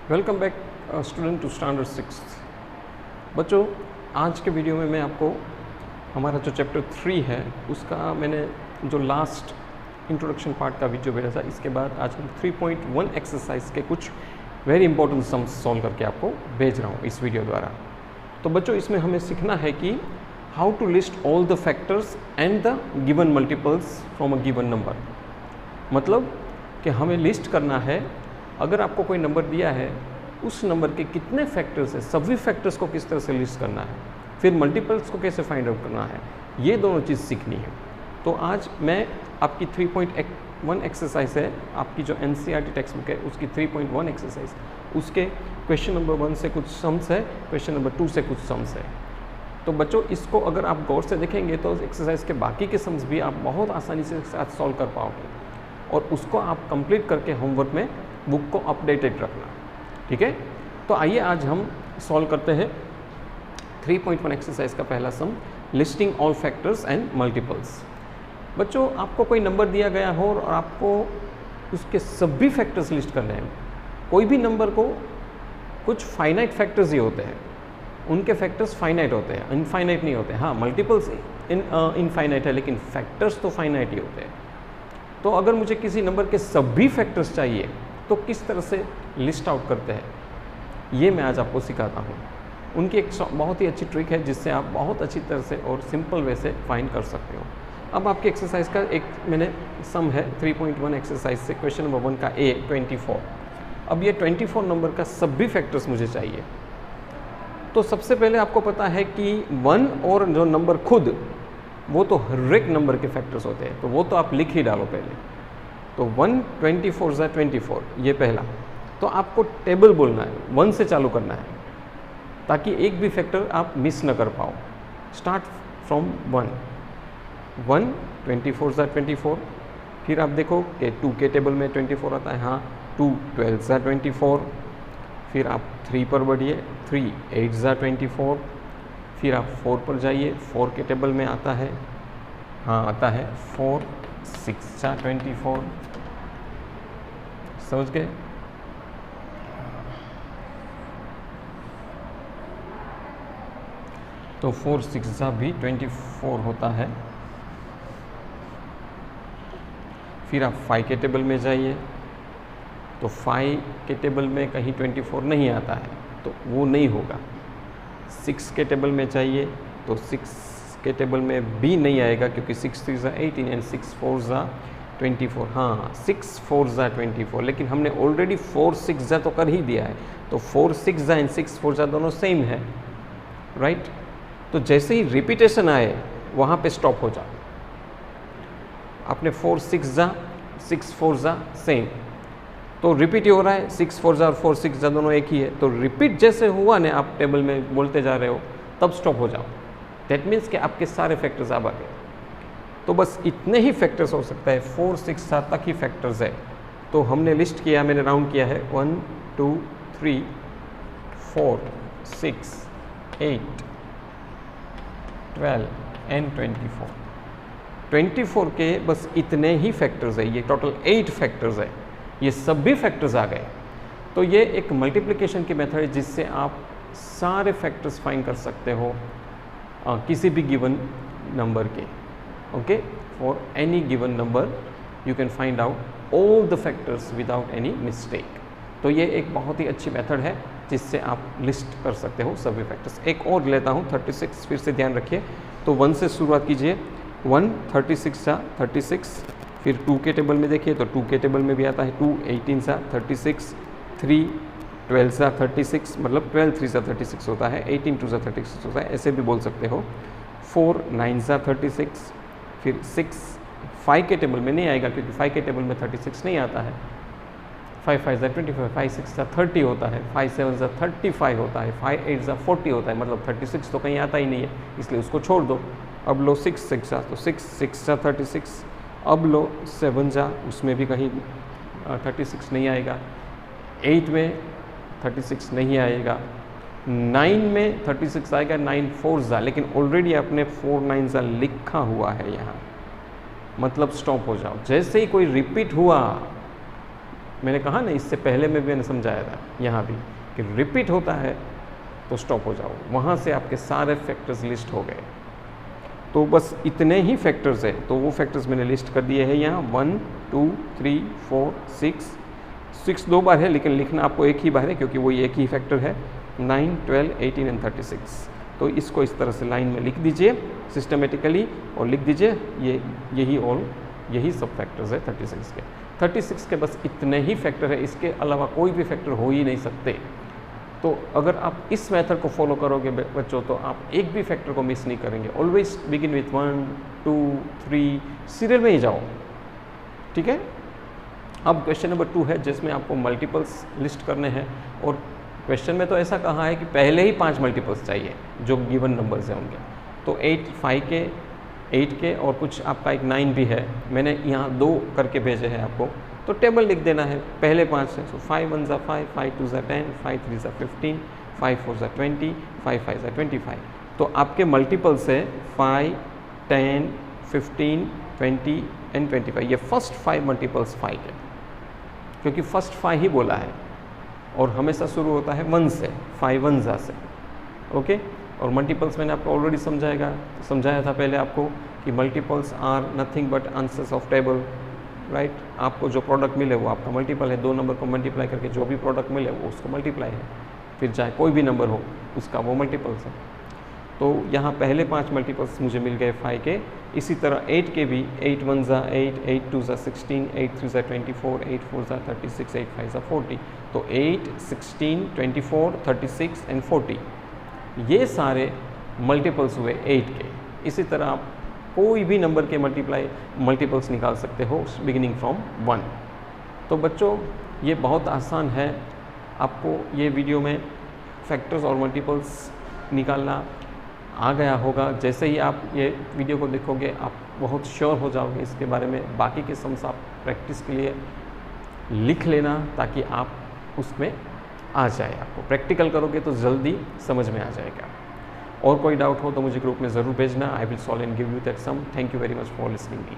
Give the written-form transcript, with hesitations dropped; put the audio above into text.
Welcome back student to standard 6। बच्चों, आज के वीडियो में मैं आपको हमारा जो चैप्टर 3 है उसका मैंने जो लास्ट इंट्रोडक्शन पार्ट का वीडियो भेजा था, इसके बाद आज हम 3.1 एक्सरसाइज के कुछ वेरी इंपॉर्टेंट सम्स सॉल्व करके आपको भेज रहा हूँ इस वीडियो द्वारा। तो बच्चों, इसमें हमें सीखना है कि how to list all the factors and the given multiples from a given number. मतलब कि हमें लिस्ट करना है, अगर आपको कोई नंबर दिया है उस नंबर के कितने फैक्टर्स है, सभी फैक्टर्स को किस तरह से लिस्ट करना है, फिर मल्टीपल्स को कैसे फाइंड आउट करना है, ये दोनों चीज़ सीखनी है। तो आज मैं आपकी 3.1 एक्सरसाइज है, आपकी जो NCERT टेक्स्ट बुक है उसकी 3.1 एक्सरसाइज, उसके क्वेश्चन नंबर 1 से कुछ सम्स है, क्वेश्चन नंबर 2 से कुछ सम्स है। तो बच्चों, इसको अगर आप गौर से देखेंगे तो एक्सरसाइज के बाकी के सम्स भी आप बहुत आसानी से साथ सॉल्व कर पाओगे और उसको आप कंप्लीट करके होमवर्क में बुक को अपडेटेड रखना, ठीक है। तो आइए आज हम सॉल्व करते हैं 3.1 एक्सरसाइज का पहला sum, listing all factors and multiples. बच्चों, आपको कोई नंबर दिया गया हो और आपको उसके सभी फैक्टर्स लिस्ट करने हैं। कोई भी नंबर को कुछ फाइनाइट फैक्टर्स ही होते हैं, उनके फैक्टर्स फाइनाइट होते हैं, इनफाइनाइट नहीं होते। हाँ, मल्टीपल्स इनफाइनाइट है लेकिन फैक्टर्स तो फाइनाइट ही होते हैं। तो अगर मुझे किसी नंबर के सभी फैक्टर्स चाहिए तो किस तरह से लिस्ट आउट करते हैं, ये मैं आज आपको सिखाता हूँ। उनकी एक बहुत ही अच्छी ट्रिक है जिससे आप बहुत अच्छी तरह से और सिंपल वे से फाइंड कर सकते हो। अब आपकी एक्सरसाइज का एक मैंने सम है 3.1 एक्सरसाइज से, क्वेश्चन नंबर 1 का A 24। अब ये 24 नंबर का सभी फैक्टर्स मुझे चाहिए। तो सबसे पहले आपको पता है कि 1 और जो नंबर खुद, वो तो हर एक नंबर के फैक्टर्स होते हैं, तो वो तो आप लिख ही डालो पहले। तो 1 24 24, ये पहला। तो आपको टेबल बोलना है, 1 से चालू करना है ताकि एक भी फैक्टर आप मिस न कर पाओ। Start from 1 24 24। फिर आप देखो कि 2 के टेबल में 24 आता है, हाँ 2 12 24। फिर आप 3 पर बढ़िए, 3 8 24। फिर आप 4 पर जाइए, 4 के टेबल में आता है, हाँ आता है 4 6 24। समझ गए? तो 4 6 भी 24 होता है। फिर आप 5 के टेबल में जाइए, तो 5 के टेबल में कहीं 24 नहीं आता है, तो वो नहीं होगा। 6 के टेबल में जाइए, तो 6 के टेबल में भी नहीं आएगा क्योंकि 6 3 18 एंड 6 4 24। हाँ, 6 4 24, लेकिन हमने ऑलरेडी 4 6 तो कर ही दिया है, तो 4 6 एंड 6 4 दोनों सेम है, राइट। तो जैसे ही रिपीटेशन आए वहाँ पे स्टॉप हो जाओ। आपने 4 6 4 सेम, तो रिपीट ही हो रहा है, 6 4 और 4 6 दोनों एक ही है। तो रिपीट जैसे हुआ ना, आप टेबल में बोलते जा रहे हो, तब स्टॉप हो जाओ। दैट मीन्स कि आपके सारे फैक्टर्स अब आ गए। तो बस इतने ही फैक्टर्स हो सकता है, 4 6 तक ही फैक्टर्स है। तो हमने लिस्ट किया, मैंने राउंड किया है 1 2 3 4 6 8 12 एंड 24। 24 के बस इतने ही फैक्टर्स है, ये टोटल 8 फैक्टर्स है, ये सभी फैक्टर्स आ गए। तो ये एक मल्टीप्लिकेशन की मेथड है जिससे आप सारे फैक्टर्स फाइंड कर सकते हो किसी भी गिवन नंबर के। Okay, for any given number you can find out all the factors without any mistake. तो ये एक बहुत ही अच्छी मेथड है जिससे आप लिस्ट कर सकते हो सभी फैक्टर्स। एक और लेता हूँ 36, फिर से ध्यान रखिए। तो 1 से शुरुआत कीजिए, 1 36 36। फिर 2 के टेबल में देखिए, तो 2 के टेबल में भी आता है 2 18 36, 3 12 36, मतलब 12 3 36 होता है, 18 2 36 होता है, ऐसे भी बोल सकते हो। 4 9 36। फिर 6 5 के टेबल में नहीं आएगा क्योंकि 5 के टेबल में 36 नहीं आता है। 5 5 25, 5 6 30 होता है, 5 7 35 होता है, 5 8 40 होता है, मतलब 36 तो कहीं आता ही नहीं है, इसलिए उसको छोड़ दो। अब लो 6 6, तो 6 6 36। अब लो 7 उसमें भी कहीं 36 नहीं आएगा। 8 में 36 नहीं आएगा। 9 में 36 आएगा, 9 4 लेकिन ऑलरेडी आपने 4 9 लिखा हुआ है यहाँ, मतलब स्टॉप हो जाओ। जैसे ही कोई रिपीट हुआ मैंने कहा ना, इससे पहले में भी मैंने समझाया था यहाँ भी कि रिपीट होता है तो स्टॉप हो जाओ, वहाँ से आपके सारे फैक्टर्स लिस्ट हो गए। तो बस इतने ही फैक्टर्स है, तो वो फैक्टर्स मैंने लिस्ट कर दिए हैं यहाँ 1 2 3 4 6 दो बार है, लेकिन लिखना आपको एक ही बार है क्योंकि वही एक ही फैक्टर है, 9 12 18 एंड 36। तो इसको इस तरह से लाइन में लिख दीजिए सिस्टमेटिकली और लिख दीजिए यही सब फैक्टर्स है 36 के। 36 के बस इतने ही फैक्टर है, इसके अलावा कोई भी फैक्टर हो ही नहीं सकते। तो अगर आप इस मेथड को फॉलो करोगे बच्चों तो आप एक भी फैक्टर को मिस नहीं करेंगे। ऑलवेज बिगिन विथ 1 2 3 सीरियल में ही जाओ, ठीक है। अब क्वेश्चन नंबर 2 है जिसमें आपको मल्टीपल्स लिस्ट करने हैं, और क्वेश्चन में तो ऐसा कहा है कि पहले ही 5 मल्टीपल्स चाहिए जो गिवन नंबर्स हैं उनके। तो 8 5 के 8 के और कुछ आपका एक 9 भी है, मैंने यहाँ 2 करके भेजे हैं आपको, तो टेबल लिख देना है। पहले 5 है, सो 5 1 ज़ा 5, 5 2 ज़ा 10, 5 3 ज़ा 15, 5 4 ज़ा 20, 5 5 ज़ा 25। तो आपके मल्टीपल्स है 5 10 15 20 एंड 25। ये फर्स्ट 5 मल्टीपल्स 5 है क्योंकि फर्स्ट 5 ही बोला है और हमेशा शुरू होता है 1 से, 5 1 ज़ा से, ओके। और मल्टीपल्स मैंने आपको ऑलरेडी समझाया था पहले आपको कि multiples are nothing but answers of table, right. आपको जो प्रोडक्ट मिले वो आपका मल्टीपल है, 2 नंबर को मल्टीप्लाई करके जो भी प्रोडक्ट मिले वो उसको मल्टीप्लाई है, फिर चाहे कोई भी नंबर हो उसका वो मल्टीपल्स है। तो यहाँ पहले 5 मल्टीपल्स मुझे मिल गए 5 के। इसी तरह 8 के भी 8 1 ज़ा 8, 8 2 ज़ा 16, 8 3 ज़ा 24, 8 4 ज़ा 36, 8 5 ज़ा 40। तो 8 16 24 36 एंड 40 ये सारे मल्टीपल्स हुए 8 के। इसी तरह आप कोई भी नंबर के मल्टीपल्स निकाल सकते हो बिगिनिंग फ्रॉम 1। तो बच्चों ये बहुत आसान है, आपको ये वीडियो में फैक्टर्स और मल्टीपल्स निकालना आ गया होगा। जैसे ही आप ये वीडियो को देखोगे आप बहुत श्योर हो जाओगे इसके बारे में। बाकी के सम्स आप प्रैक्टिस के लिए लिख लेना ताकि आप उसमें आ जाए, आपको प्रैक्टिकल करोगे तो जल्दी समझ में आ जाएगा। और कोई डाउट हो तो मुझे ग्रुप में ज़रूर भेजना, I will solve and give you that sum. Thank you very much for listening me.